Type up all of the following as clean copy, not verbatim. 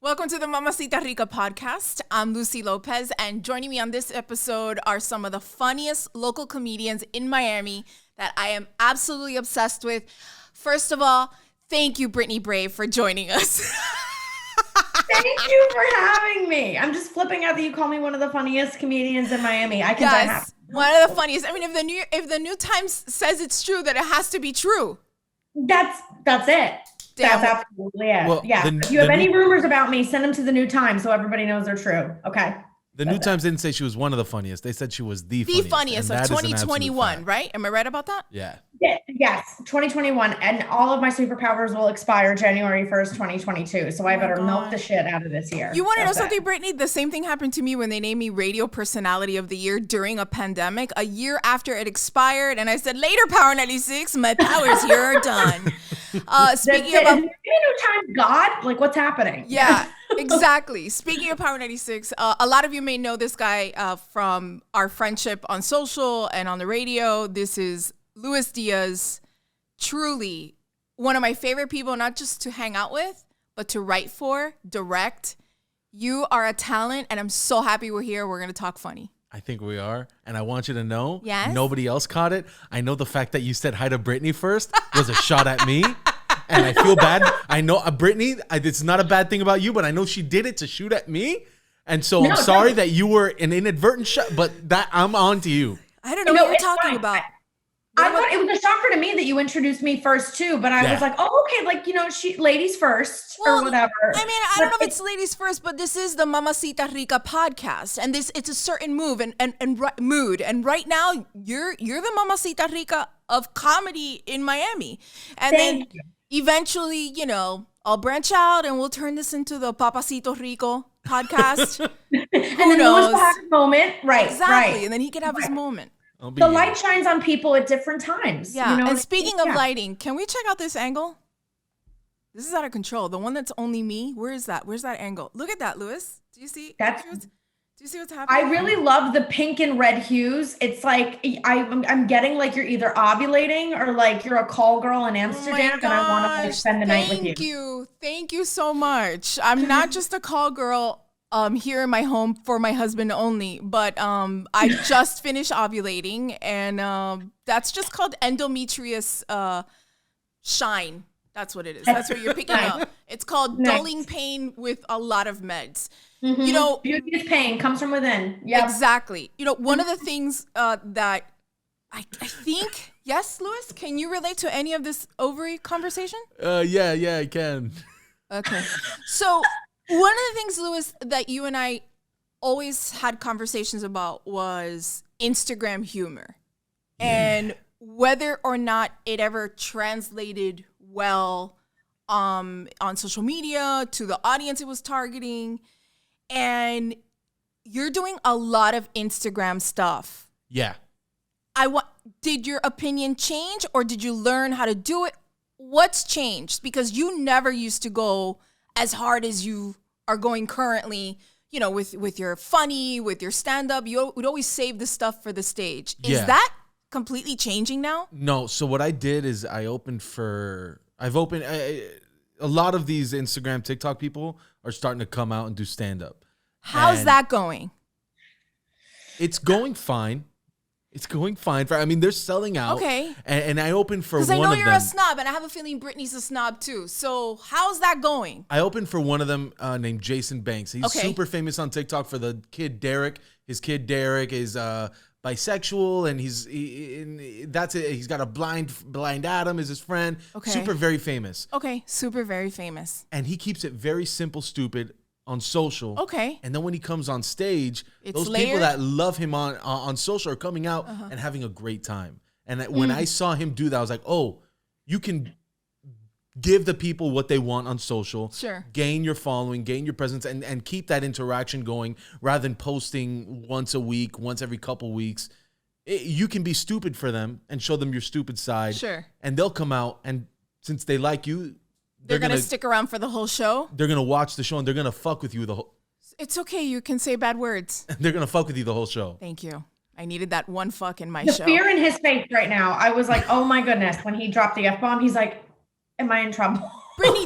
Welcome to the Mamacita Rica podcast. I'm Lucy Lopez, and joining me on this episode are some of the funniest local comedians in Miami that I am absolutely obsessed with. First of all, thank you, Brittany Brave, for joining us. Thank you for having me. I'm just flipping out that you call me one of the funniest comedians in Miami. I can die happy. One of the funniest. I mean, if the New Times says it's true, then it has to be true. That's it. Damn. That's absolutely it. Well, yeah. If you have any rumors about me, send them to the New Times so everybody knows they're true. Okay. The New Times didn't say she was one of the funniest. They said she was the funniest of 2021, right? Am I right about that? Yeah. Yes, 2021. And all of my superpowers will expire January 1st, 2022. So I better milk the shit out of this year. You want to know something, Brittany? The same thing happened to me when they named me Radio Personality of the Year during a pandemic, a year after it expired. And I said, later, Power 96, my powers here are done. Speaking about New Times God, like what's happening? Yeah, exactly. Speaking of Power 96, a lot of you may know this guy from our friendship on social and on the radio. This is Luis Diaz, truly one of my favorite people, not just to hang out with, but to write for, direct. You are a talent, and I'm so happy we're here. We're going to talk funny. I think we are. And I want you to know, yes? Nobody else caught it. I know the fact that you said hi to Brittany first was a shot at me. And I feel bad. I know, Brittany, it's not a bad thing about you, but I know she did it to shoot at me. And so I'm sorry that you were an inadvertent shot, but that I'm on to you. I don't know what you're talking about. I thought it was a shocker to me that you introduced me first too, but I was like, oh, okay, like, you know, ladies first or whatever. I mean, I don't know if it's ladies first, but this is the Mamacita Rica podcast, and it's a certain mood. And right now, you're the Mamacita Rica of comedy in Miami, and then eventually, you know, I'll branch out and we'll turn this into the Papacito Rico podcast. Who knows? Have his moment, right? Exactly, right. and then he can have his moment. The light shines on people at different times. Yeah, you know? And speaking of lighting, can we check out this angle? This is out of control. The one that's only me. Where is that? Where's that angle? Look at that, Luis. Do you see? Do you see what's happening? I really love the pink and red hues. It's like I'm getting like you're either ovulating or like you're a call girl in Amsterdam, and I want to like spend the night with you. Thank you so much. I'm not just a call girl. Here in my home for my husband only, but I just finished ovulating, and that's just called endometrius shine. That's what it is. That's what you're picking up. It's called dulling pain with a lot of meds. Mm-hmm. You know, beauty is pain, comes from within. Yeah, exactly. You know, one of the things that I think, yes, Luis, can you relate to any of this ovary conversation? Yeah, I can. Okay, so. One of the things, Luis, that you and I always had conversations about was Instagram humor and whether or not it ever translated well on social media to the audience it was targeting. And you're doing a lot of Instagram stuff. Yeah. Did your opinion change, or did you learn how to do it? What's changed? Because you never used to go as hard as you are going currently, you know, with your funny, with your stand-up. You would always save the stuff for the stage. Is that completely changing now? No. So what I did is a lot of these Instagram, TikTok people are starting to come out and do stand-up. How's that going? It's going fine. It's going fine. I mean, they're selling out. Okay. And I opened for one of them. Because I know you're a snob, and I have a feeling Brittany's a snob too. So how's that going? I opened for one of them named Jason Banks. He's super famous on TikTok for the kid Derek. His kid Derek is bisexual, and that's it. He's got a blind Adam is his friend. Okay. Super very famous. Okay, super very famous. And he keeps it very simple, stupid on social. Okay. And then when he comes on stage, those layered? people that love him on social are coming out and having a great time. And when I saw him do that, I was like, oh, you can give the people what they want on social. Sure. Gain your following, gain your presence, and keep that interaction going rather than posting once a week, once every couple weeks. You can be stupid for them and show them your stupid side. Sure. And they'll come out, and since they like you, they're going to stick around for the whole show? They're going to watch the show, and they're going to fuck with you the whole... It's okay. You can say bad words. They're going to fuck with you the whole show. Thank you. I needed that one fuck in my the show. The fear in his face right now. I was like, oh my goodness. When he dropped the F-bomb, he's like, am I in trouble? Brittany,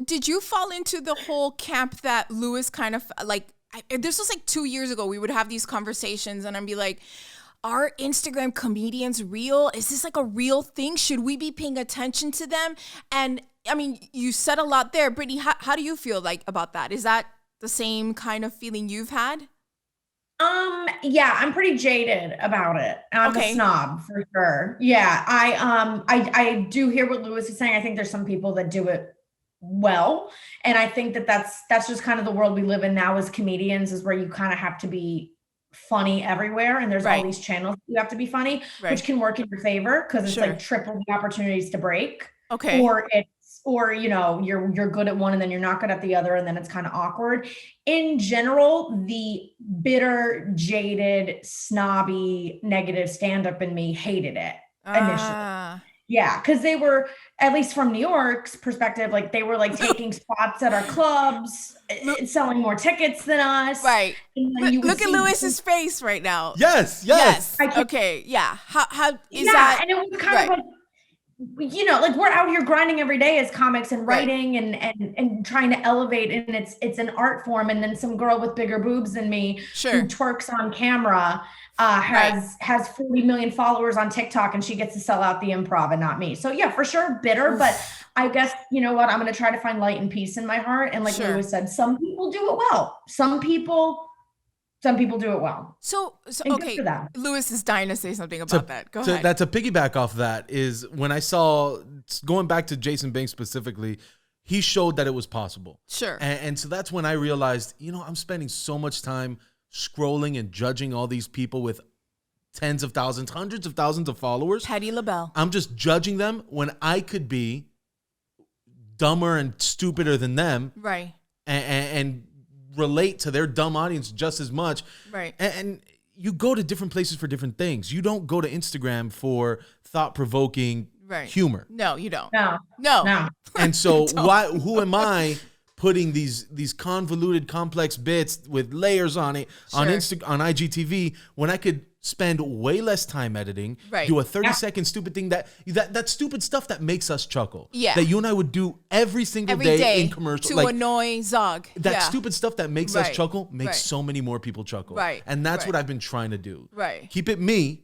did you fall into the whole camp that Luis kind of like? This was like 2 years ago. We would have these conversations, and I'd be like, "Are Instagram comedians real? Is this like a real thing? Should we be paying attention to them?" And I mean, you said a lot there, Brittany. How do you feel like about that? Is that the same kind of feeling you've had? Yeah, I'm pretty jaded about it. I'm a snob for sure. Yeah, I do hear what Luis is saying. I think there's some people that do it well, and I think that that's just kind of the world we live in now as comedians, is where you kind of have to be funny everywhere, and there's all these channels you have to be funny, which can work in your favor because it's like triple the opportunities to break. Okay. Or you know, you're good at one and then you're not good at the other, and then it's kind of awkward. In general, the bitter, jaded, snobby, negative stand-up in me hated it initially. Yeah, because they were, at least from New York's perspective, like they were like taking spots at our clubs, selling more tickets than us. Right. Look at Luis's face right now. Yes. Okay. Yeah. How is that? And it was kind of like, you know, like we're out here grinding every day as comics and writing and trying to elevate, and it's an art form. And then some girl with bigger boobs than me who twerks on camera has 40 million followers on TikTok, and she gets to sell out the Improv and not me. So yeah, for sure bitter, but I guess, you know what, I'm going to try to find light and peace in my heart. And like Luis said, some people do it well. Some people do it well. So okay, Luis is dying to say something about that. Go ahead. That's a piggyback off that is when I saw, going back to Jason Banks specifically, he showed that it was possible. Sure. And so that's when I realized, you know, I'm spending so much time scrolling and judging all these people with tens of thousands, hundreds of thousands of followers. Patti LaBelle. I'm just judging them when I could be dumber and stupider than them. Right. And relate to their dumb audience just as much. Right. And you go to different places for different things. You don't go to Instagram for thought-provoking humor. No, you don't. No. And so who am I putting these convoluted, complex bits with layers on it on IGTV when I could spend way less time editing, do a 30-second stupid thing that stupid stuff that makes us chuckle. Yeah. That you and I would do every single day in commercials. To annoy Zog. That stupid stuff that makes us chuckle makes so many more people chuckle. Right. And that's what I've been trying to do. Right. Keep it me.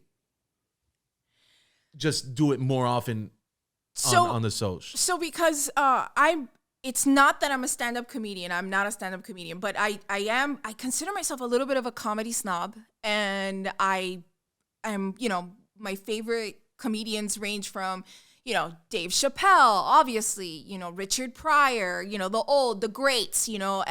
Just do it more often on the social. So because it's not that I'm a stand-up comedian. I'm not a stand-up comedian, but I consider myself a little bit of a comedy snob, and I'm, you know, my favorite comedians range from, you know, Dave Chappelle, obviously, you know, Richard Pryor, you know, the greats, you know,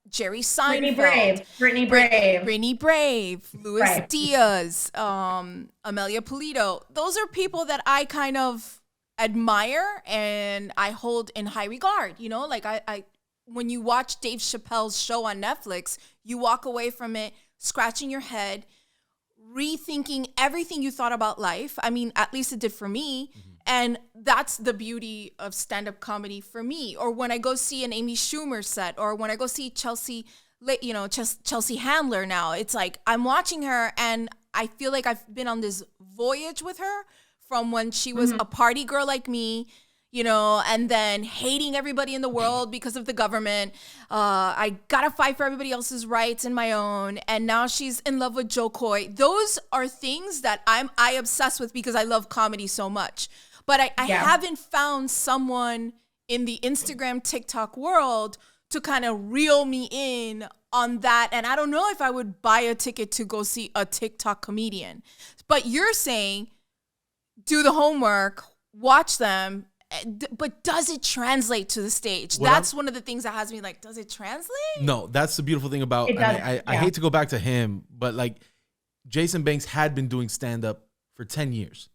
Jerry Seinfeld, Brittany Brave, Luis Diaz, Amelia Pulido. Those are people that I kind of admire and I hold in high regard. You know, like I when you watch Dave Chappelle's show on Netflix, you walk away from it scratching your head, rethinking everything you thought about life. I mean, at least it did for me. Mm-hmm. And that's the beauty of stand-up comedy for me. Or when I go see an Amy Schumer set, or when I go see Chelsea Handler now, it's like I'm watching her and I feel like I've been on this voyage with her from when she was a party girl like me, you know, and then hating everybody in the world because of the government. I gotta fight for everybody else's rights and my own. And now she's in love with Joe Coy. Those are things that I obsess with because I love comedy so much. But I haven't found someone in the Instagram, TikTok world to kind of reel me in on that. And I don't know if I would buy a ticket to go see a TikTok comedian. But you're saying, do the homework, watch them, but does it translate to the stage? That's one of the things that has me like, does it translate? No, that's the beautiful thing about, I hate to go back to him, but like Jason Banks had been doing stand-up for 10 years.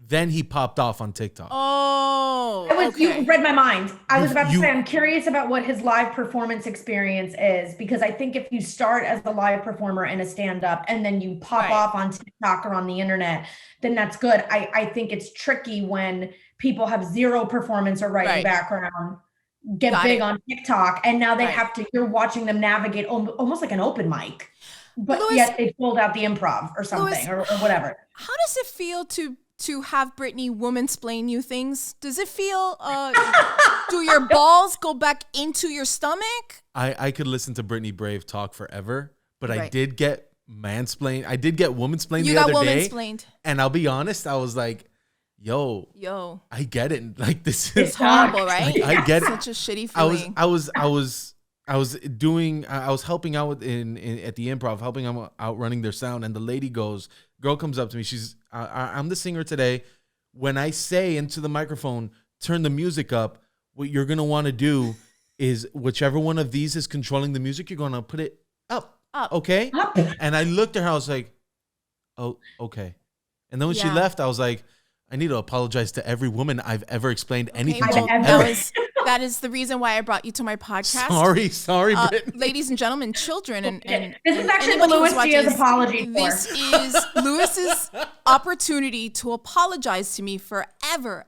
Then he popped off on TikTok. Oh, you read my mind. I was about to say, I'm curious about what his live performance experience is, because I think if you start as a live performer and a stand-up and then you pop off on TikTok or on the internet, then that's good. I think it's tricky when people have zero performance or writing background, get big on TikTok, and now they you're watching them navigate almost like an open mic, but yet they pulled out the Improv or something or whatever. How does it feel to have Brittany woman-splain you things? Does it feel, do your balls go back into your stomach? I could listen to Brittany Brave talk forever, but I did get mansplained. I did get womansplained the other day. And I'll be honest, I was like, yo, I get it. Like, this is horrible, right? Like, I get it. Such a shitty feeling. I was helping out at the improv, helping them out running their sound, and the girl comes up to me. I'm the singer today. When I say into the microphone, turn the music up, what you're gonna want to do is whichever one of these is controlling the music, you're gonna put it up. Okay? Up. And I looked at her, I was like, oh, okay. And then when she left, I was like, I need to apologize to every woman I've ever explained anything to. That is the reason why I brought you to my podcast. Sorry, Brittany. Ladies and gentlemen, children, and this is actually the Luis Diaz apology. This is Luis's opportunity to apologize to me for ever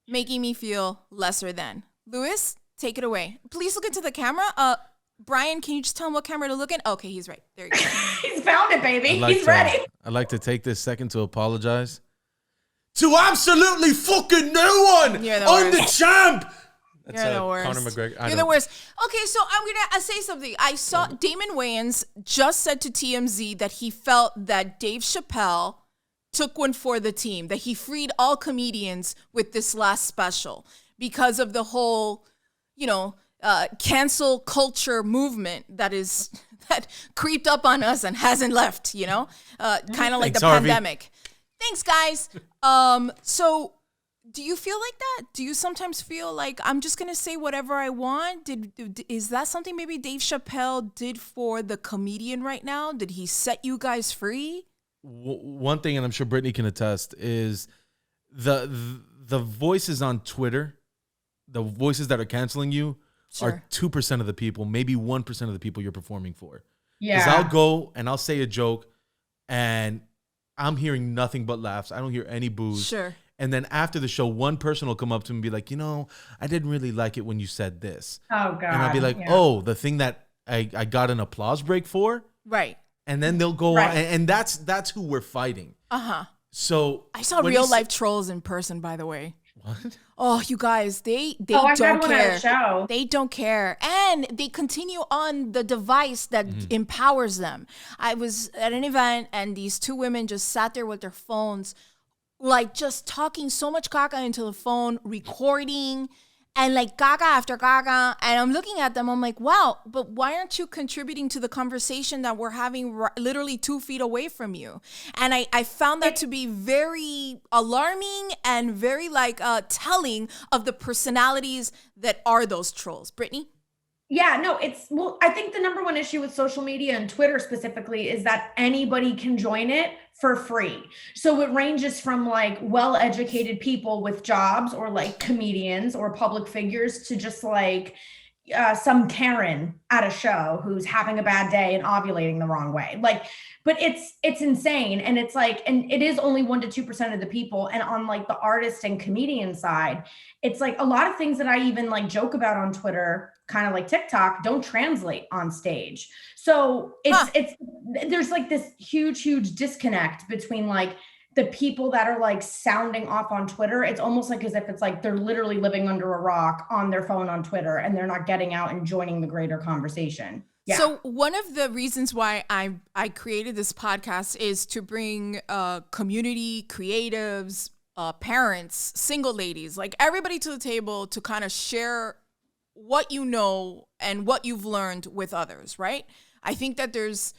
making me feel lesser than. Luis, take it away. Please look into the camera. Brian, can you just tell him what camera to look in? Okay, he's right. There you go. He's found it, baby. He's ready. I'd like to take this second to apologize to absolutely fucking no one. I'm the champ. That's You're the worst. Conor McGregor. You're the worst. Okay, so I'm going to say something. I saw Damon Wayans just said to TMZ that he felt that Dave Chappelle took one for the team, that he freed all comedians with this last special because of the whole, cancel culture movement that creeped up on us and hasn't left, kind of like the pandemic. Thanks, guys. So do you feel like that? Do you sometimes feel like I'm just going to say whatever I want? Is that something maybe Dave Chappelle did for the comedian right now? Did he set you guys free? One thing, and I'm sure Brittany can attest, is the voices on Twitter, the voices that are canceling you are 2% of the people, maybe 1% of the people you're performing for. Yeah. Because I'll go and I'll say a joke and I'm hearing nothing but laughs. I don't hear any boos. Sure. And then after the show, one person will come up to me and be like, I didn't really like it when you said this. Oh, God. And I'll be like, the thing that I got an applause break for? Right. And then they'll go on. And that's who we're fighting. Uh-huh. So I saw real life trolls in person, by the way. What? Oh, you guys, they I don't one care. At a show. They don't care. And they continue on the device that empowers them. I was at an event and these two women just sat there with their phones, like just talking so much caca into the phone, recording, and like caca after caca. And I'm looking at them, I'm like, wow, but why aren't you contributing to the conversation that we're having literally 2 feet away from you? And I found that to be very alarming and very telling of the personalities that are those trolls. Brittany? Yeah, no, I think the number one issue with social media and Twitter specifically is that anybody can join it for free. So it ranges from like well-educated people with jobs or like comedians or public figures to just like some Karen at a show who's having a bad day and ovulating the wrong way. But it's insane. And it's like, and it is only 1% to 2% of the people. And on like the artist and comedian side, it's like a lot of things that I even like joke about on Twitter, kind of like TikTok, don't translate on stage. So there's like this huge disconnect between like the people that are like sounding off on Twitter. It's almost like as if it's like they're literally living under a rock on their phone on Twitter and they're not getting out and joining the greater conversation. Yeah. So one of the reasons why I created this podcast is to bring community creatives, parents, single ladies, like everybody to the table to kind of share what you know and what you've learned with others, right? I think that there's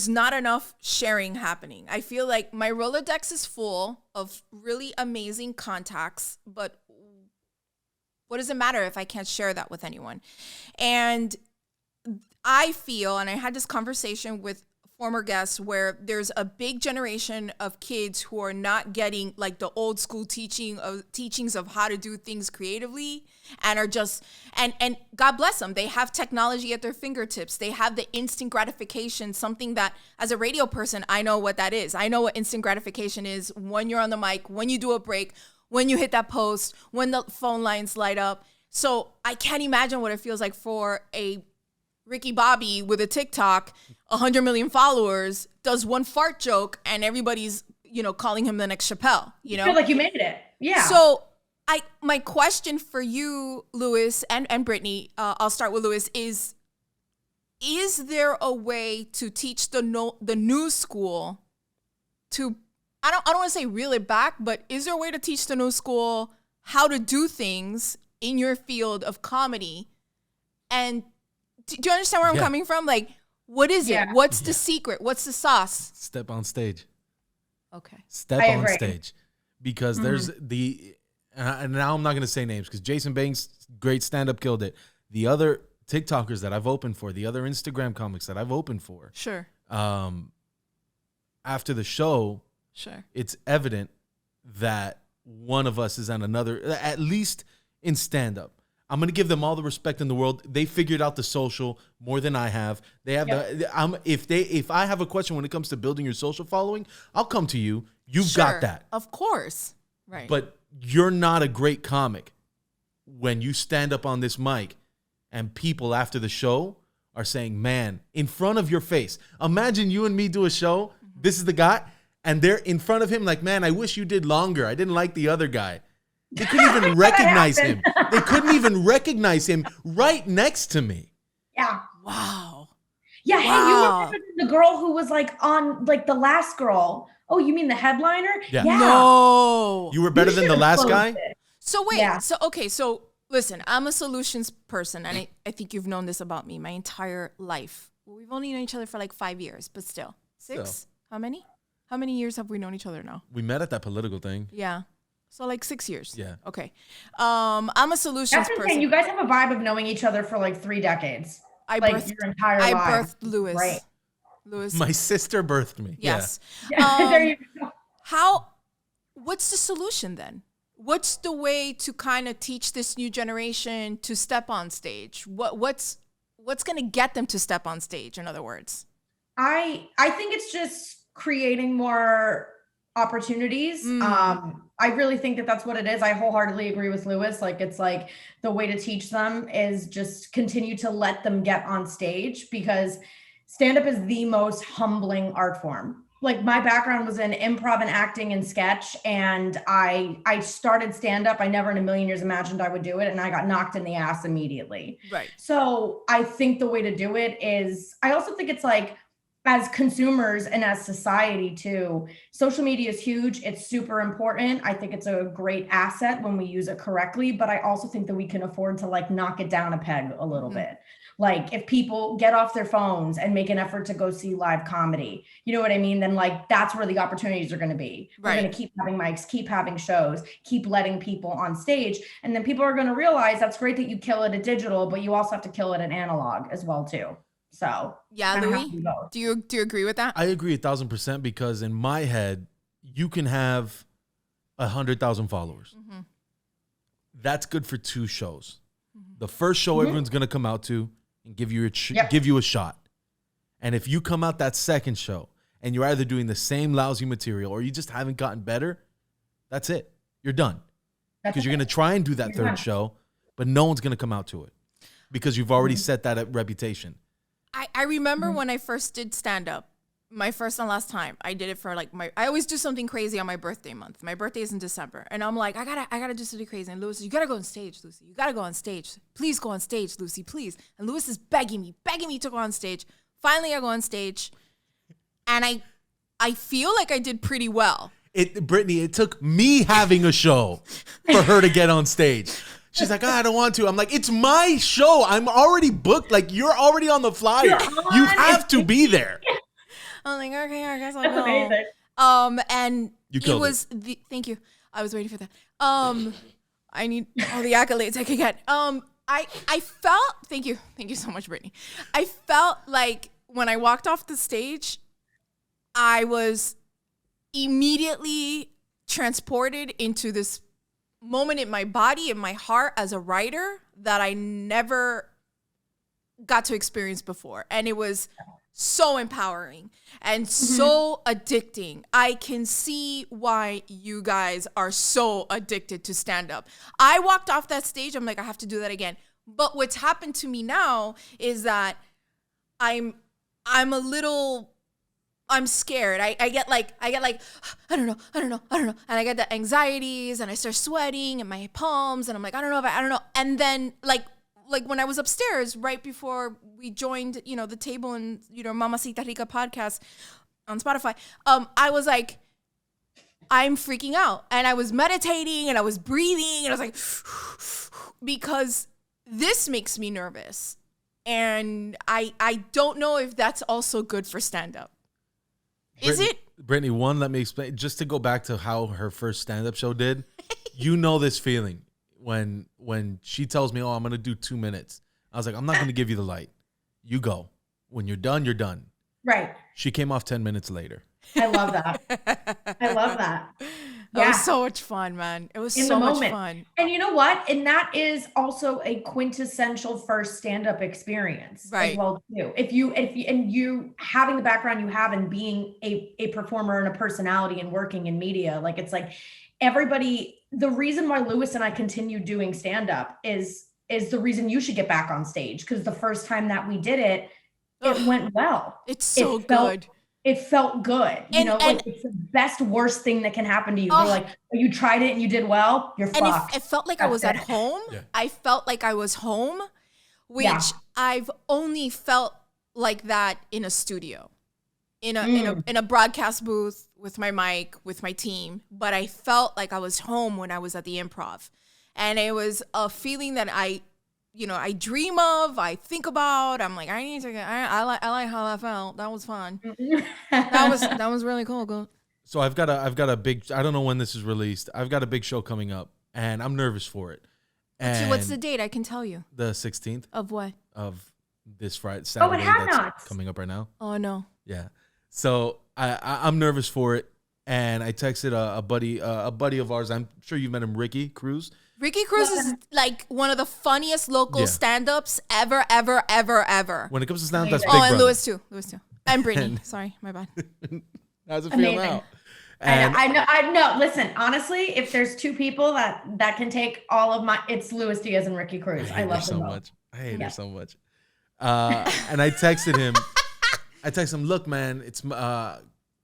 not enough sharing happening. I feel like my Rolodex is full of really amazing contacts, but what does it matter if I can't share that with anyone? And I feel, and I had this conversation with former guests, where there's a big generation of kids who are not getting like the old school teachings of how to do things creatively, and are just, and God bless them, they have technology at their fingertips. They have the instant gratification, something that as a radio person, I know what that is. I know what instant gratification is when you're on the mic, when you do a break, when you hit that post, when the phone lines light up. So I can't imagine what it feels like for a Ricky Bobby with a TikTok, 100 million followers, does one fart joke and everybody's, calling him the next Chappelle, You feel like you made it. Yeah. So my question for you, Luis and Brittany, I'll start with Luis, is there a way to teach the new school to, I don't want to say reel it back, but is there a way to teach the new school how to do things in your field of comedy? And do you understand where I'm coming from? Like, what is it? What's the secret? What's the sauce? Step on stage. Okay. Step on stage. Because there's and now I'm not going to say names because Jason Banks, great stand-up, killed it. The other TikTokers that I've opened for, the other Instagram comics that I've opened for. Sure. After the show, sure, it's evident that one of us is on another, at least in stand-up. I'm going to give them all the respect in the world. They figured out the social more than I have. They have if I have a question when it comes to building your social following, I'll come to you. You've got that. Of course. Right. But you're not a great comic when you stand up on this mic and people after the show are saying, man, in front of your face. Imagine you and me do a show. This is the guy. And they're in front of him like, man, I wish you did longer. I didn't like the other guy. They couldn't even recognize him. They couldn't even recognize him right next to me. Yeah. Wow. Yeah. Wow. Hey, you were the girl who was like on like the last girl. Oh, you mean the headliner? Yeah. No. You were better than the last guy? So wait. Yeah. So listen, I'm a solutions person. And I think you've known this about me my entire life. Well, we've only known each other for like 5 years, but still. 6? So. How many? How many years have we known each other now? We met at that political thing. Yeah. So like 6 years. Yeah. Okay. I'm a solutions person. You guys have a vibe of knowing each other for like 3 decades. I birthed birthed Luis. Right. Luis. My sister birthed me. Yes. Yeah. There you go. What's the solution then? What's the way to kind of teach this new generation to step on stage? What's going to get them to step on stage, in other words? I think it's just creating more opportunities. I really think that that's what it is. I wholeheartedly agree with Luis. Like, it's like the way to teach them is just continue to let them get on stage, because stand-up is the most humbling art form. Like, my background was in improv and acting and sketch, and I started stand-up. I never in a million years imagined I would do it, and I got knocked in the ass immediately. Right. So I think the way to do it is, I also think it's like, as consumers and as society too, social media is huge. It's super important. I think it's a great asset when we use it correctly, but I also think that we can afford to like knock it down a peg a little bit. Like, if people get off their phones and make an effort to go see live comedy, you know what I mean? Then like, that's where the opportunities are going to be. Right. We're going to keep having mics, keep having shows, keep letting people on stage. And then people are going to realize that's great that you kill it at digital, but you also have to kill it at analog as well too. So yeah, Louis, do you agree with that? I agree 1,000%, because in my head, you can have 100,000 followers. Mm-hmm. That's good for 2 shows. Mm-hmm. The first show everyone's going to come out to and give you a shot. And if you come out that second show and you're either doing the same lousy material or you just haven't gotten better, that's it. You're done. Because you're going to try and do that third show, but no one's going to come out to it because you've already set that reputation. I remember when I first did stand-up, my first and last time, I did it for like I always do something crazy on my birthday month. My birthday is in December. And I'm like, I gotta do something crazy. And Lewis says, you gotta go on stage, Lucy. You gotta go on stage. Please go on stage, Lucy, please. And Lewis is begging me to go on stage. Finally, I go on stage. And I feel like I did pretty well. Brittany, it took me having a show for her to get on stage. She's like, I don't want to. I'm like, it's my show. I'm already booked. Like, you're already on the flyer. You have to be there. I'm like, okay, I guess I'll go. And it was thank you. I was waiting for that. I need all the accolades I could get. I felt, thank you so much, Brittany. I felt like when I walked off the stage, I was immediately transported into this moment in my body, in my heart as a writer that I never got to experience before. And it was so empowering and so addicting. I can see why you guys are so addicted to stand-up. I walked off that stage, I'm like, I have to do that again. But what's happened to me now is that I'm a little I'm scared. I get like, I don't know. And I get the anxieties and I start sweating in my palms and I'm like, I don't know. And then like when I was upstairs right before we joined, the table and, Mamacita Rica podcast on Spotify, I was like, I'm freaking out. And I was meditating and I was breathing and I was like, because this makes me nervous. And I don't know if that's also good for stand-up. Is it? Brittany, let me explain. Just to go back to how her first stand-up show did, this feeling when she tells me, I'm going to do 2 minutes. I was like, I'm not going to give you the light. You go. When you're done, you're done. Right. She came off 10 minutes later. I love that. I love that. Yeah. It was so much fun, man. It was so much fun. And you know what? And that is also a quintessential first stand-up experience as well too. If you having the background you have and being a performer and a personality and working in media, like it's like everybody, the reason why Luis and I continue doing stand-up is the reason you should get back on stage. Because the first time that we did it, it went well. It's so good. It felt good. And it's the best, worst thing that can happen to you. They're like, you tried it and you did well, you're fucked. It felt like I was at home. Yeah. I felt like I was home, which I've only felt like that in a studio, in a broadcast booth with my mic, with my team. But I felt like I was home when I was at the Improv. And it was a feeling that I dream of, I think about. I'm like, I like how I felt. That was fun. that was really cool. So I've got a big, I don't know when this is released. I've got a big show coming up and I'm nervous for it. And what's the date? I can tell you. The 16th. Of what? Of this Friday, Saturday. That's coming up right now. Oh no. Yeah. So I'm nervous for it. And I texted a buddy of ours. I'm sure you've met him, Ricky Cruz. Ricky Cruz is like one of the funniest local stand-ups ever. When it comes to stand-up, that's Big Brother. And Luis too. And Brittany. Sorry, my bad. How's it feel now? I know. Listen, honestly, if there's two people that can take all of it's Luis Diaz and Ricky Cruz. I love them so much. I hate her so much. And I texted him. Look, man,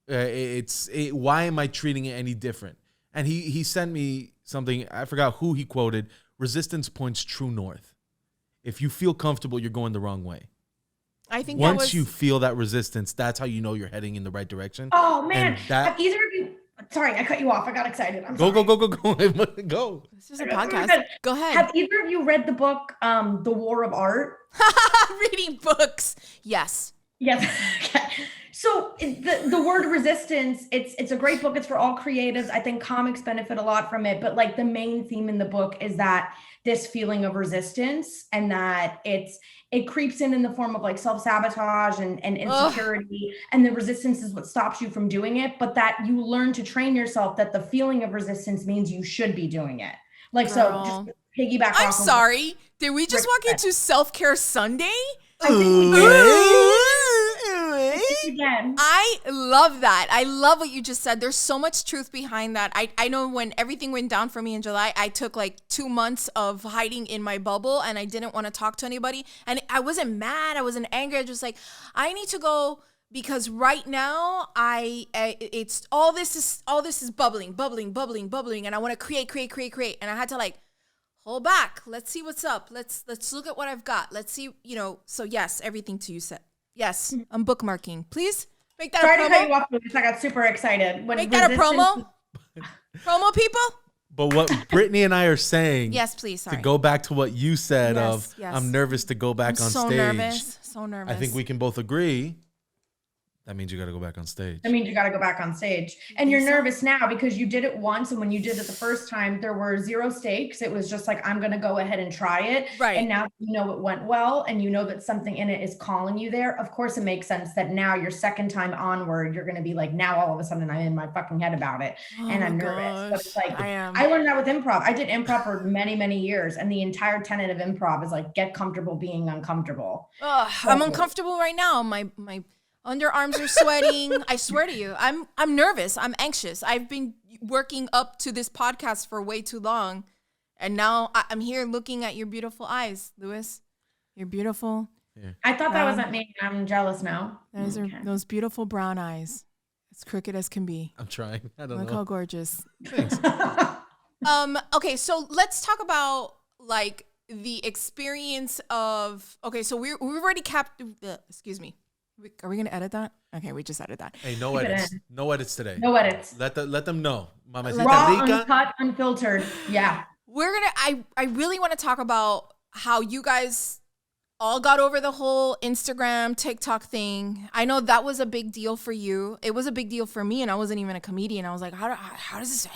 why am I treating it any different? And he sent me something, I forgot who he quoted. Resistance points true north. If you feel comfortable, you're going the wrong way. I think once you feel that resistance, that's how you know you're heading in the right direction. Oh man, have either of you? Sorry, I cut you off. I got excited. Go. Go. This is a podcast. Go ahead. Have either of you read the book, The War of Art? Reading books. Yes. Yes. Okay. So the word resistance, it's a great book. It's for all creatives. I think comics benefit a lot from it. But like the main theme in the book is that this feeling of resistance and that it creeps in the form of like self-sabotage and insecurity. Ugh. And the resistance is what stops you from doing it. But that you learn to train yourself that the feeling of resistance means you should be doing it. Like, girl. So just piggyback off. I'm sorry. Did we just walk into Self-Care Sunday? I think we did. Again. I love that. I love what you just said. There's so much truth behind that. I know when everything went down for me in July, I took like 2 months of hiding in my bubble and I didn't want to talk to anybody. And I wasn't mad. I wasn't angry. I was just like, I need to go because right now it's all this is bubbling. And I want to create. And I had to like, hold back. Let's see what's up. Let's look at what I've got. Let's see, so yes, everything to you said. Yes, I'm bookmarking. Please make that a promo. Sorry to cut you off, because I got super excited. Make that a promo. Promo, people. But what Brittany and I are saying, yes, please. Sorry. To go back to what you said I'm nervous to go back on stage. So nervous. I think we can both agree. That means you got to go back on stage. And you're nervous now because you did it once. And when you did it the first time, there were zero stakes. It was just like, I'm going to go ahead and try it. Right. And now you know it went well. And you know that something in it is calling you there. Of course, it makes sense that now your second time onward, you're going to be like, now all of a sudden I'm in my fucking head about it. And I'm nervous. But it's like, I learned that with improv. I did improv for many, many years. And the entire tenet of improv is like, get comfortable being uncomfortable. I'm uncomfortable right now. My underarms are sweating. I swear to you, I'm nervous. I'm anxious. I've been working up to this podcast for way too long. And now I'm here looking at your beautiful eyes, Luis. You're beautiful. I thought that wasn't me. I'm jealous now. Those are those beautiful brown eyes. As crooked as can be. I'm trying. I don't know. Look how gorgeous. Thanks. Okay, so let's talk about like the experience of. Okay, so we've already capped. Excuse me. Are we gonna edit that? Okay, we just edited that. Hey, no edits. No edits today. No edits. Let them know. Mamacita Raw, Rica. uncut, unfiltered. Yeah. I really want to talk about how you guys all got over the whole Instagram, TikTok thing. I know that was a big deal for you. It was a big deal for me, and I wasn't even a comedian. I was like, how does this?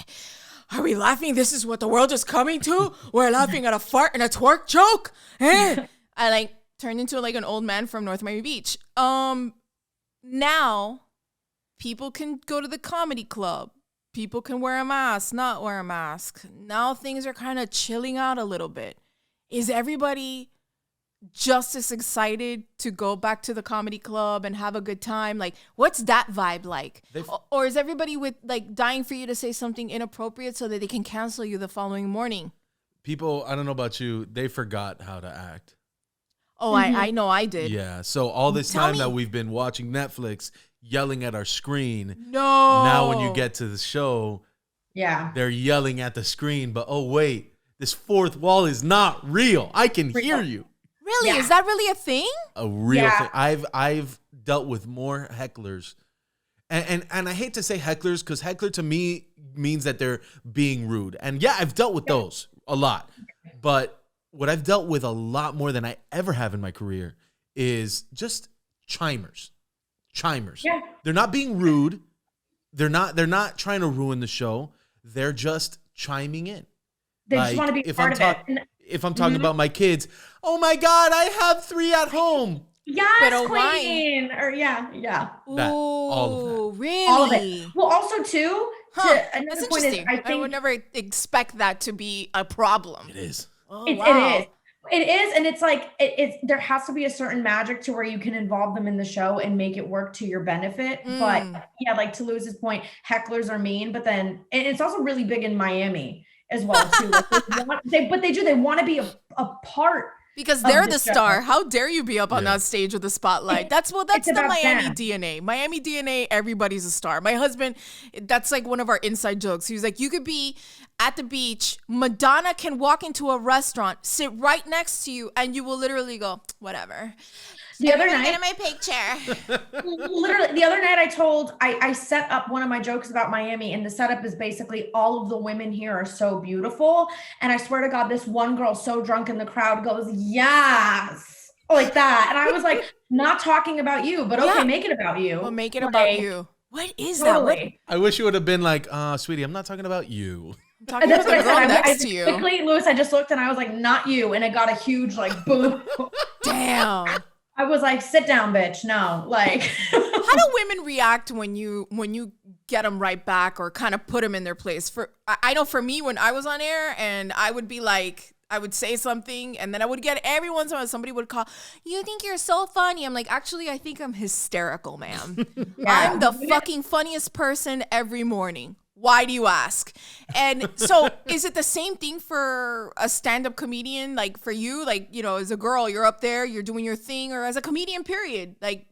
Are we laughing? This is what the world is coming to? We're laughing at a fart and a twerk joke? I like turned into like an old man from North Miami Beach. Now people can go to the comedy club. People can wear a mask, not wear a mask. Now things are kind of chilling out a little bit. Is everybody just as excited to go back to the comedy club and have a good time? Like, what's that vibe like? Or is everybody with like dying for you to say something inappropriate so that they can cancel you the following morning? People, I don't know about you, they forgot how to act. Oh, I know I did. Yeah. So all this time that we've been watching Netflix, yelling at our screen. No. Now when you get to the show, yeah, they're yelling at the screen, but oh wait, this fourth wall is not real. I can hear you. Really? Yeah. Is that really a thing? A real thing. I've dealt with more hecklers. And I hate to say hecklers because heckler to me means that they're being rude. And yeah, I've dealt with those a lot. But what I've dealt with a lot more than I ever have in my career is just chimers. Yeah. They're not being rude. They're not trying to ruin the show. They're just chiming in. They just want to be part of it. If I'm talking about my kids, oh my God, I have 3 at home. Yes, queen. Or yeah. That, all of that. Really? All of it. Well, also too, that's interesting. I would never expect that to be a problem. It is. Oh, It is, and it's like there has to be a certain magic to where you can involve them in the show and make it work to your benefit. But yeah, like to Lewis's point, hecklers are mean, but then and it's also really big in Miami as well too. Like they want to be a part because they're the star. How dare you be up on that stage with the spotlight? That's the Miami DNA. Miami DNA. Everybody's a star. My husband, that's like one of our inside jokes. He was like, you could be at the beach. Madonna can walk into a restaurant, sit right next to you, and you will literally go, whatever. The other night, get in my picture. Literally, the other night I set up one of my jokes about Miami, and the setup is basically all of the women here are so beautiful. And I swear to God, this one girl so drunk in the crowd goes, yes, like that. And I was like, not talking about you, but okay, make it about you. Well, make it about you. What is that? I wish you would have been like, sweetie, I'm not talking about you. That's what I said. Next to you. Quickly, Lewis, I just looked and I was like, not you. And it got a huge like boom. Damn. I was like, sit down, bitch. No, like. How do women react when you get them right back or kind of put them in their place? I know for me, when I was on air and I would be like, I would say something and then I would get every once in a while somebody would call, you think you're so funny? I'm like, actually, I think I'm hysterical, ma'am. I'm the fucking funniest person every morning. Why do you ask? And so is it the same thing for a stand-up comedian? Like for you, like, you know, as a girl, you're up there, you're doing your thing, or as a comedian, period. Like,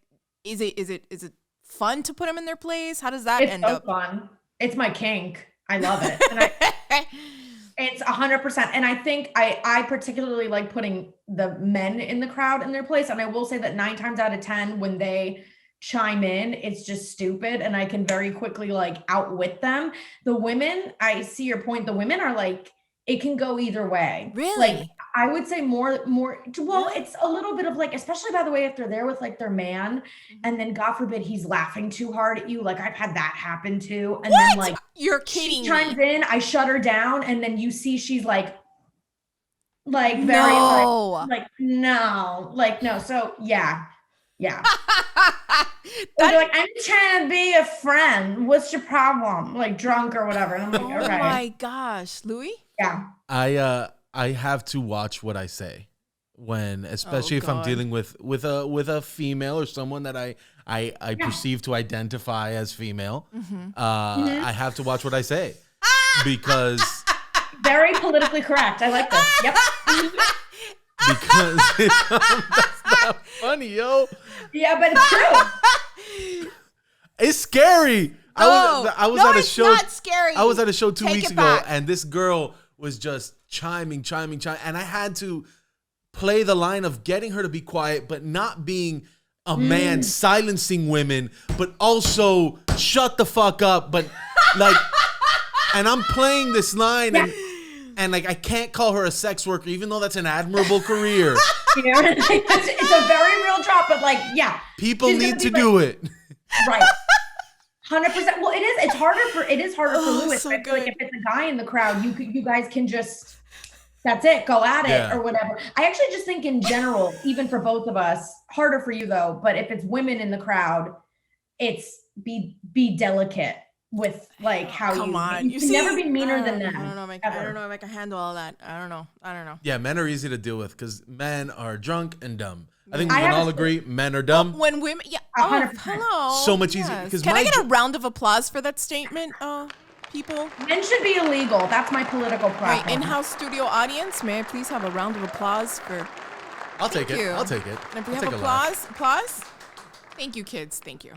is it fun to put them in their place? How does that end up? It's so fun. It's my kink. I love it. And it's 100%. And I think I particularly like putting the men in the crowd in their place. And I will say that 9 times out of 10, when they chime in, it's just stupid and I can very quickly like outwit them. The women, I see your point. The women are like, it can go either way. Really? Like I would say more, well, it's a little bit of like, especially by the way, if they're there with like their man and then God forbid he's laughing too hard at you. Like I've had that happen too. And then like, you're kidding she chimes in, I shut her down. And then you see, she's like very, no. like, no. So yeah. They're like, I'm trying to be a friend. What's your problem? Like drunk or whatever. And I'm like, all right. Oh my gosh, Louis? Yeah. I have to watch what I say especially if I'm dealing with a female or someone that I perceive to identify as female. I have to watch what I say because very politically correct. I like this. Yep. Because that's not funny, yo. Yeah, but it's true. It's scary. I was at a show. It's not scary. I was at a show 2 weeks ago, back. and this girl was just chiming, and I had to play the line of getting her to be quiet, but not being a man silencing women, but also shut the fuck up. But like, and I'm playing this line, and like I can't call her a sex worker, even though that's an admirable career. It's a very real job, but like, yeah, people need to do it. Right. 100%. Well, it is harder for Luis. So I feel like if it's a guy in the crowd, you guys can just, that's it, go at it or whatever. I actually just think in general, even for both of us, harder for you though, but if it's women in the crowd, it's be delicate with like how you can never be meaner than them. I don't know if I can handle all that. I don't know. Yeah, men are easy to deal with because men are drunk and dumb. I think we can all agree men are dumb. When women, 100%. Hello. So much easier. Because can I get a round of applause for that statement, people? Men should be illegal. That's my political problem. My in-house studio audience, may I please have a round of applause for? I'll take it. I'll take it. And if we have applause. Thank you, kids. Thank you.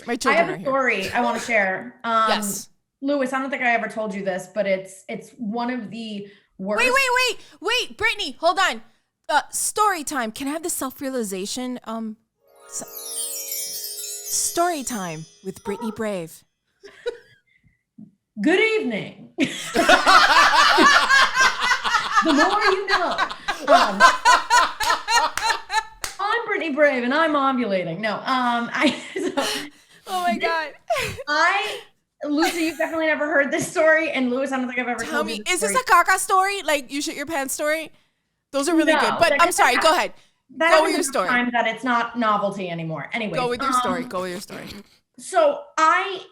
My children I have a story I want to share. Yes. Luis, I don't think I ever told you this, but it's one of the worst. Wait, Brittany, hold on. Story time. Can I have the self-realization? Story time with Brittany Brave. Good evening. The more you know. I'm Brittany Brave and I'm ovulating. No, oh my God. Lucy, you've definitely never heard this story, and Luis, I don't think I've ever Tell told me, you this is this a caca story? Like you shit your pants story? Those are really good. But I'm sorry, go ahead. Go with your story. Time that it's not novelty anymore. Anyway, go with your story. So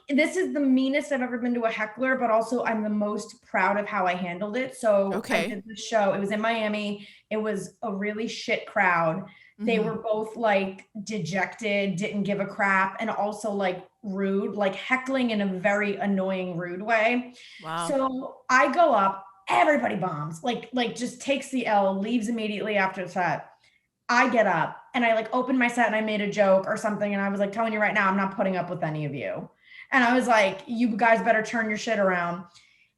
this is the meanest I've ever been to a heckler, but also I'm the most proud of how I handled it. So I did the show. It was in Miami. It was a really shit crowd. They were both like dejected, didn't give a crap, and also like rude, like heckling in a very annoying, rude way. Wow. So I go up, everybody bombs, like just takes the L, leaves immediately after the set. I get up and I like opened my set and I made a joke or something. And I was like, telling you right now, I'm not putting up with any of you. And I was like, you guys better turn your shit around.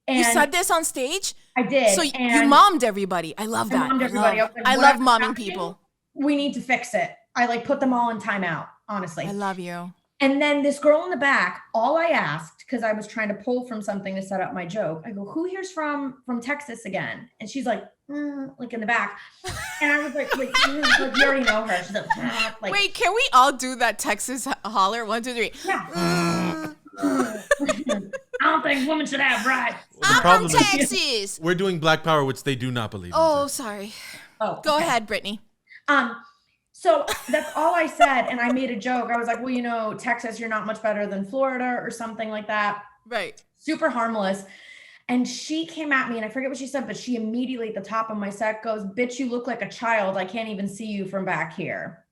And you said this on stage? I did. So you mommed everybody. I love that. I mommed everybody. I love momming people. We need to fix it. I like put them all in timeout, honestly. I love you. And then this girl in the back, all I asked, because I was trying to pull from something to set up my joke, I go, who here's from Texas again? And she's like in the back. And I was like, wait, like, you already know her. She's like, wait, can we all do that Texas holler? 1, 2, 3. Yeah. I don't think women should have rights. I'm from Texas. We're doing Black Power, which they do not believe in. Oh, sorry. Go ahead, Brittany. So that's all I said. And I made a joke. I was like, well, Texas, you're not much better than Florida or something like that. Right. Super harmless. And she came at me and I forget what she said, but she immediately at the top of my set goes, bitch, you look like a child. I can't even see you from back here.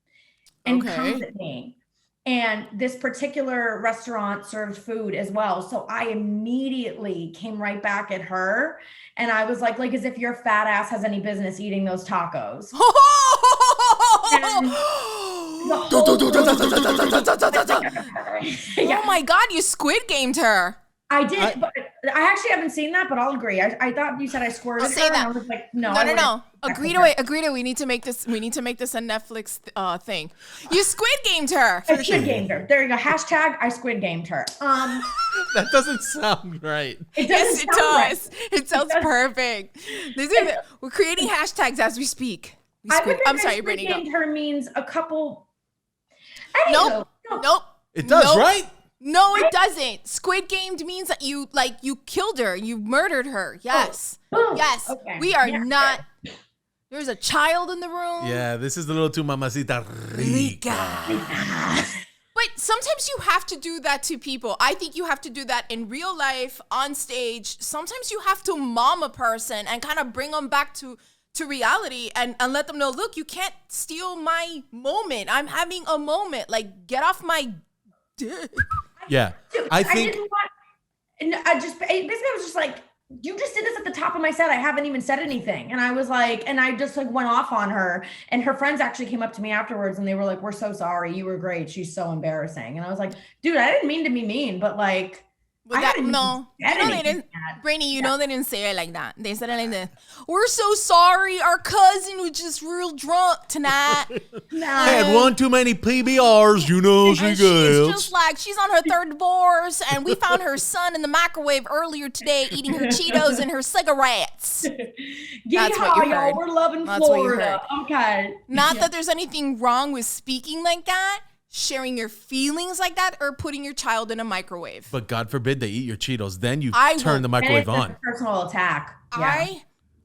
And comes at me. And this particular restaurant served food as well. So I immediately came right back at her. And I was like as if your fat ass has any business eating those tacos. Oh my God, you Squid Gamed her. I did, but I actually haven't seen that, but I'll agree. I thought you said I squirted her, and I was like, no. Agree to. We need to make this a Netflix thing. You Squid Gamed her. I Squid Gamed her. There you go. Hashtag I Squid Gamed her. That doesn't sound right. It does. Right. It sounds perfect. We're creating hashtags as we speak. I'm sorry, Brittany. Squid Gamed her means a couple. Nope. It does, right? No, it doesn't. Squid Gamed means that you killed her, you murdered her. Yes. Yes. Okay. We are not. There's a child in the room. Yeah, this is a little too Mamacita Rica. But sometimes you have to do that to people. I think you have to do that in real life, on stage. Sometimes you have to mom a person and kind of bring them back to reality and let them know, look, you can't steal my moment. I'm having a moment. Like, get off my dick. Yeah, I think. I was just like, you just did this at the top of my set. I haven't even said anything. And I was like, and I just like went off on her. And her friends actually came up to me afterwards and they were like, we're so sorry. You were great. She's so embarrassing. And I was like, dude, I didn't mean to be mean, but like, but they didn't. Brittany, you know they didn't say it like that. They said it like this. We're so sorry. Our cousin was just real drunk tonight. I had one too many PBRs, you know. She's just like, she's on her third divorce, and we found her son in the microwave earlier today eating her Cheetos and her cigarettes. That's what you heard. We're loving Florida. Okay. Not that there's anything wrong with speaking like that, sharing your feelings like that, or putting your child in a microwave. But God forbid they eat your Cheetos. Then you turn the microwave on. It's a personal attack. Yeah.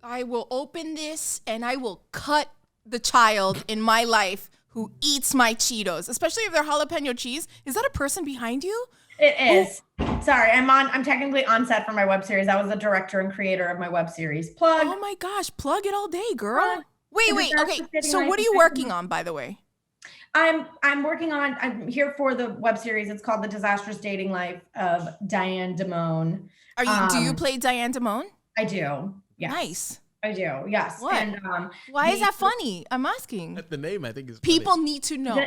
I will open this and I will cut the child in my life who eats my Cheetos, especially if they're jalapeno cheese. Is that a person behind you? It is. Oh. Sorry, I'm technically on set for my web series. I was the director and creator of my web series. Plug. Oh my gosh, plug it all day, girl. Wait. Okay. So what are you working on, by the way? I'm working on, I'm here for the web series. It's called The Disastrous Dating Life of Diane Damone. Do you play Diane Damone? I do. Yes. Nice. I do. Yes. What? And why is that funny? I'm asking. The name, I think, is people funny. Need to know.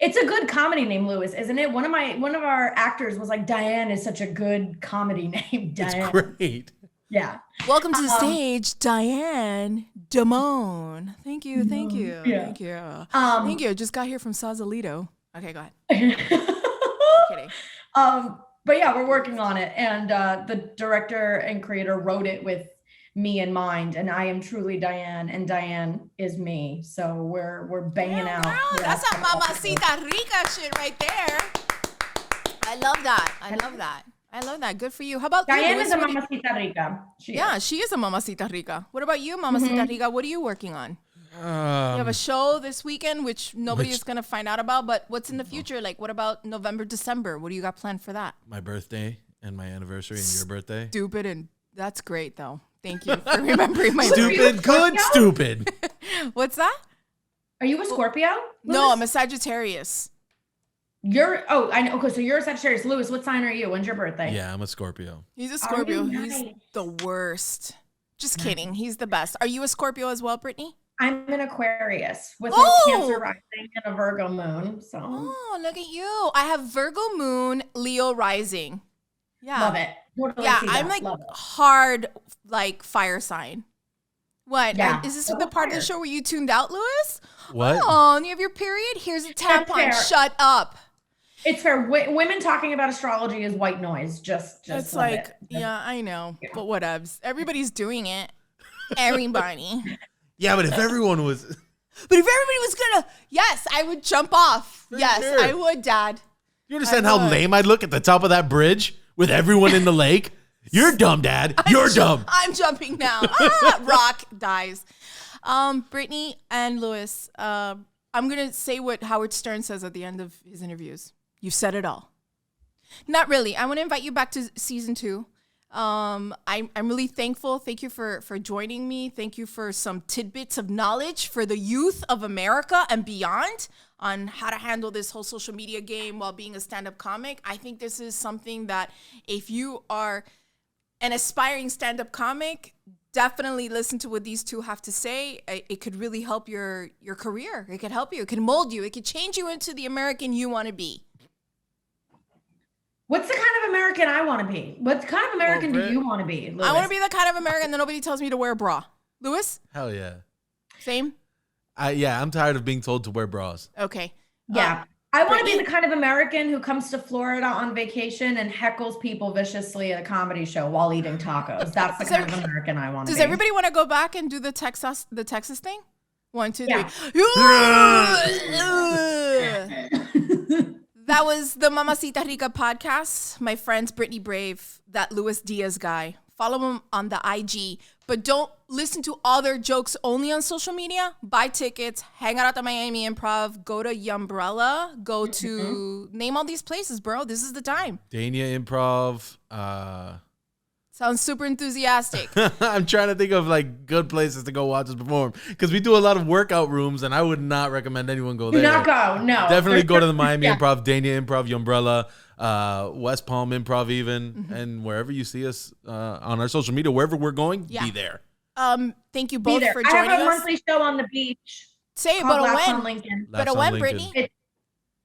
It's a good comedy name, Lewis, isn't it? One of our actors was like, Diane is such a good comedy name. Diane. It's great. Yeah. Welcome to the stage, Diane Damone. Thank you. Yeah. Thank you. Just got here from Sausalito. Okay, go ahead. Kidding. But yeah, we're working on it, and the director and creator wrote it with me in mind, and I am truly Diane, and Diane is me. So we're banging out. Girl, that's a Mamacita Rica shit right there. I love that. Good for you. How about Diane? Is a Mamacita Rica. She is a Mamacita Rica. What about you, Mamacita Rica? What are you working on? You have a show this weekend, which nobody is going to find out about, but what's in the future? Like, what about November, December? What do you got planned for that? My birthday and my anniversary and your birthday. Stupid, and that's great, though. Thank you for remembering my stupid, good, stupid. What's that? Are you a Scorpio? No, I'm a Sagittarius. I know. Okay, so you're a Sagittarius. Lewis, what sign are you? When's your birthday? Yeah, I'm a Scorpio. He's a Scorpio. He's the worst. Just kidding. He's the best. Are you a Scorpio as well, Brittany? I'm an Aquarius with a Cancer rising and a Virgo moon. So. Oh, look at you. I have Virgo moon, Leo rising. Yeah. Love it. Totally I'm like hard, like fire sign. What? Yeah. Is this the part of the show where you tuned out, Lewis? What? Oh, and you have your period? Here's a tampon. Shut up. It's fair. Women talking about astrology is white noise. Just it's like, yeah, I know. Yeah. But whatevs. Everybody's doing it. Everybody. Yeah, but if everyone was... But if everybody was gonna... Yes, I would jump off. Yes, sure. I would, Dad. You understand how lame I'd look at the top of that bridge with everyone in the lake? You're dumb, Dad. You're dumb. I'm jumping now. Rock dies. Brittany and Lewis, I'm going to say what Howard Stern says at the end of his interviews. You've said it all. Not really. I want to invite you back to season 2. I'm really thankful. Thank you for joining me. Thank you for some tidbits of knowledge for the youth of America and beyond on how to handle this whole social media game while being a stand-up comic. I think this is something that if you are an aspiring stand-up comic, definitely listen to what these two have to say. It could really help your career. It could help you. It could mold you. It could change you into the American you want to be. What's the kind of American I want to be? What kind of American do you want to be, Lewis? I want to be the kind of American that nobody tells me to wear a bra. Lewis? Hell yeah. Same? Yeah, I'm tired of being told to wear bras. Okay. Yeah. I want to be the kind of American who comes to Florida on vacation and heckles people viciously at a comedy show while eating tacos. That's the kind of American I want to be. Does everybody want to go back and do the Texas thing? 1, 2, 3. That was the Mamacita Rica podcast. My friends Brittany Brave, that Luis Diaz guy. Follow him on the IG. But don't listen to all their jokes only on social media. Buy tickets. Hang out at the Miami Improv. Go to Umbrella. Go to... Name all these places, bro. This is the time. Dania Improv. Sounds super enthusiastic. I'm trying to think of like good places to go watch us perform because we do a lot of workout rooms, and I would not recommend anyone go there. Do not go. No. Definitely go to the Miami Improv, Dania Improv, Umbrella, West Palm Improv, even, and wherever you see us on our social media, wherever we're going, be there. Thank you both for joining us. I have a monthly show on the beach. Say, but when? Lincoln. But when, Brittany?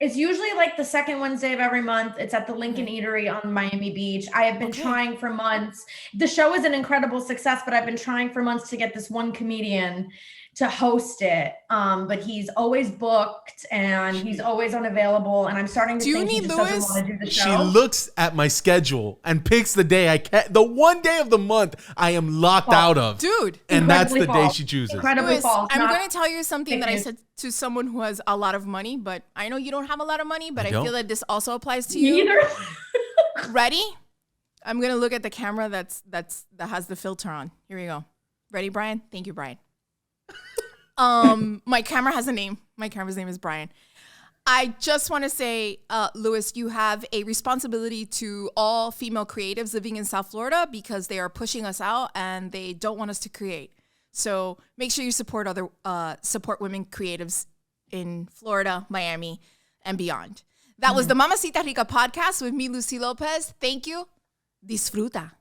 It's usually like the second Wednesday of every month. It's at the Lincoln Eatery on Miami Beach. I have been trying for months. The show is an incredible success, but I've been trying for months to get this one comedian to host it. But he's always booked and he's always unavailable. And I'm starting to think he just doesn't want to do the show. She looks at my schedule and picks the day I can't. The one day of the month I am locked out of. Dude. And that's the day she chooses. Incredibly false. I'm going to tell you something that I said to someone who has a lot of money, but I know you don't have a lot of money, but I feel that this also applies to you. Neither. Ready? I'm going to look at the camera that has the filter on. Here we go. Ready, Brian? Thank you, Brian. My camera has a name. My camera's name is Brian. I just want to say, Luis, you have a responsibility to all female creatives living in South Florida because they are pushing us out and they don't want us to create. So make sure you support support women creatives in Florida, Miami, and beyond. That was the Mamacita Rica podcast with me, Lucy Lopez. Thank you. Disfruta.